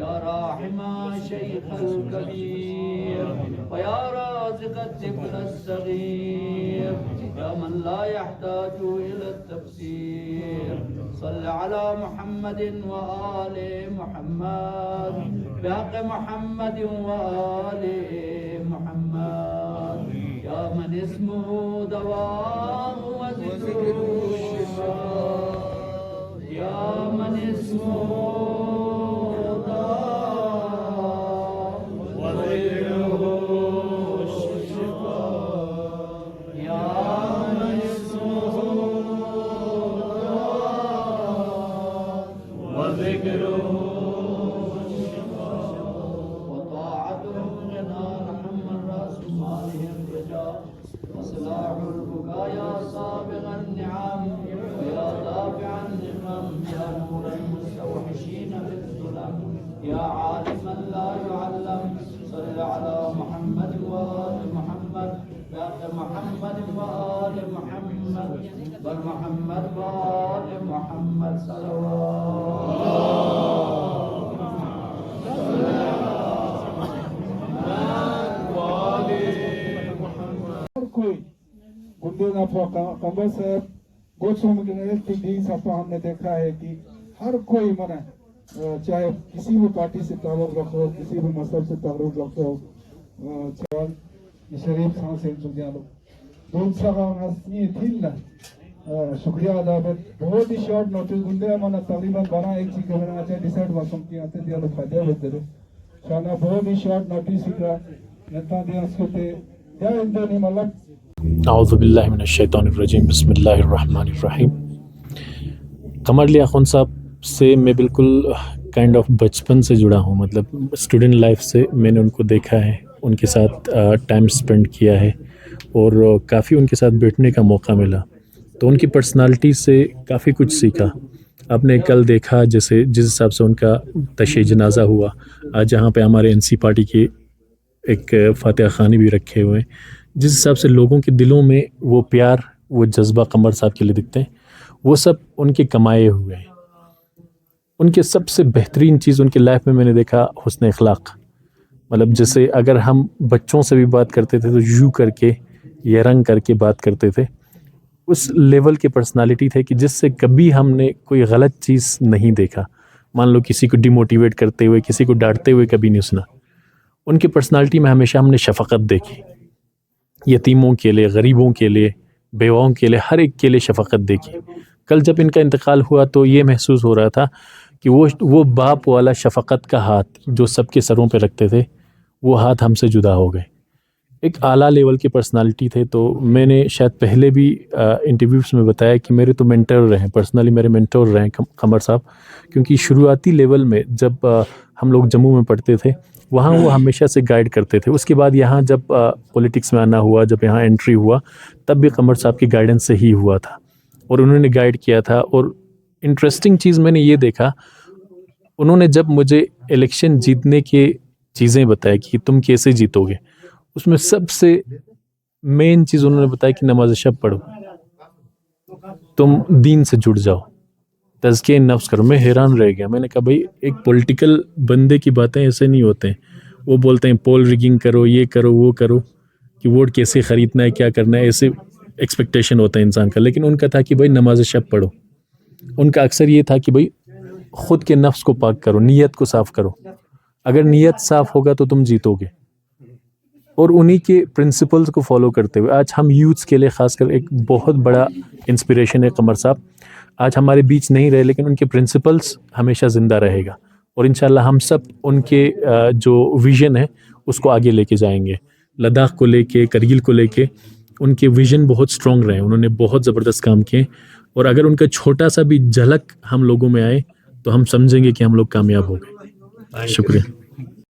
يا راحم شيخ الكبير ويا رازق الطفل الصغير يا من لا يحتاج إلى التفسير صل على محمد وآل محمد بحق محمد وآل محمد يا من اسمه دواء وذكره شفاء يا من اسمه دواء وذكره شفاء يا من اسمه دواء وذكره وطاعته غنى رحم الراس ماله الرجاء وصلاح البكايا سابغ النعم ويا دافع النقم يا نور المستوحشين بالظلم يا عالما لا يعلم صل على محمد وآل محمد بحق محمد وآل محمد بل محمد وآل محمد कोई गुंडे नाफा कंबर साहब गोशों में एक सफा हमने देखा है कि हर कोई मना चाहे किसी भी पार्टी से ताल्लुक रखो किसी भी मजहब से ताल्लुक रखो चावल शरीफ खान से जुड़िया लोग दूसरा काम ये थी ना शुक्रिया अदा बहुत ही शॉर्ट नोटिस गुंडे मना तकरीबन 12-1 चीज करना चाहिए डिसाइड वासम की आते दिया लोग फायदा होते रहे शाना बहुत ही शॉर्ट नोटिस का नेता दिया उसके या इंद्रनी मलक आउज़ुबिल्लाहि मिनश्शैतानिर्रजीम बिस्मिल्लाहिर्रहमानिर्रहीम। कमर अली अख़ुन साहब से मैं बिल्कुल काइंड ऑफ बचपन से जुड़ा हूँ, मतलब स्टूडेंट लाइफ से मैंने उनको देखा है, उनके साथ टाइम स्पेंड किया है और काफ़ी उनके साथ बैठने का मौका मिला, तो उनकी पर्सनालिटी से काफ़ी कुछ सीखा। आपने कल देखा जैसे जिस हिसाब से उनका तशय्युए जनाज़ा हुआ, आज जहाँ पे हमारे NC पार्टी के एक फातिहा खानी भी रखे हुए हैं, जिस हिसाब से लोगों के दिलों में वो प्यार वो जज्बा कमर साहब के लिए दिखते हैं, वो सब उनके कमाए हुए हैं। उनके सबसे बेहतरीन चीज़ उनकी लाइफ में मैंने देखा हुस्न अखलाक, मतलब जैसे अगर हम बच्चों से भी बात करते थे तो यूँ करके ये रंग करके बात करते थे, उस लेवल की पर्सनालिटी थे कि जिससे कभी हमने कोई गलत चीज़ नहीं देखा। मान लो किसी को डिमोटिवेट करते हुए, किसी को डांटते हुए कभी नहीं सुना। उनकी पर्सनालिटी में हमेशा हमने शफ़क़त देखी, यतीमों के लिए, गरीबों के लिए, बेवाओं के लिए, हर एक के लिए शफ़क़त देखी। कल जब इनका इंतकाल हुआ तो ये महसूस हो रहा था कि वो बाप वाला शफ़क़त का हाथ जो सबके सरों पे रखते थे, वो हाथ हमसे जुदा हो गए। एक आला लेवल की पर्सनालिटी थे। तो मैंने शायद पहले भी इंटरव्यूज़ में बताया कि मेरे तो मेंटर रहे, पर्सनली मेरे मेंटर रहे कमर साहब, क्योंकि शुरुआती लेवल में जब हम लोग जम्मू में पढ़ते थे वहाँ वो हमेशा से गाइड करते थे। उसके बाद यहाँ जब पॉलिटिक्स में आना हुआ, जब यहाँ एंट्री हुआ, तब भी कमर साहब की गाइडेंस से ही हुआ था और उन्होंने गाइड किया था। और इंटरेस्टिंग चीज़ मैंने ये देखा, उन्होंने जब मुझे इलेक्शन जीतने के चीज़ें बताया कि तुम कैसे जीतोगे, उसमें सबसे मेन चीज़ उन्होंने बताया कि नमाज शब पढ़ो, तुम दीन से जुड़ जाओ, तज़किया नफ्स करो। मैं हैरान रह गया, मैंने कहा भाई एक पॉलिटिकल बंदे की बातें ऐसे नहीं होते हैं। वो बोलते हैं पोल रिगिंग करो, ये करो, वो करो, कि वोट कैसे ख़रीदना है, क्या करना है, ऐसे एक्सपेक्टेशन होता है इंसान का। लेकिन उनका था कि भाई नमाज शब पढ़ो। उनका अक्सर ये था कि भाई ख़ुद के नफ्स को पाक करो, नीयत को साफ़ करो, अगर नीयत साफ़ होगा तो तुम जीतोगे। और उन्हीं के प्रिंसिपल्स को फॉलो करते हुए आज हम यूथ्स के लिए ख़ासकर एक बहुत बड़ा इंस्पिरेशन है कमर साहब। आज हमारे बीच नहीं रहे, लेकिन उनके प्रिंसिपल्स हमेशा ज़िंदा रहेगा और इंशाल्लाह हम सब उनके जो विज़न है उसको आगे लेके जाएंगे। लद्दाख को लेके, करगिल को लेके उनके विज़न बहुत स्ट्रॉन्ग रहे, उन्होंने बहुत ज़बरदस्त काम किए। और अगर उनका छोटा सा भी झलक हम लोगों में आए तो हम समझेंगे कि हम लोग कामयाब हो गए। शुक्रिया।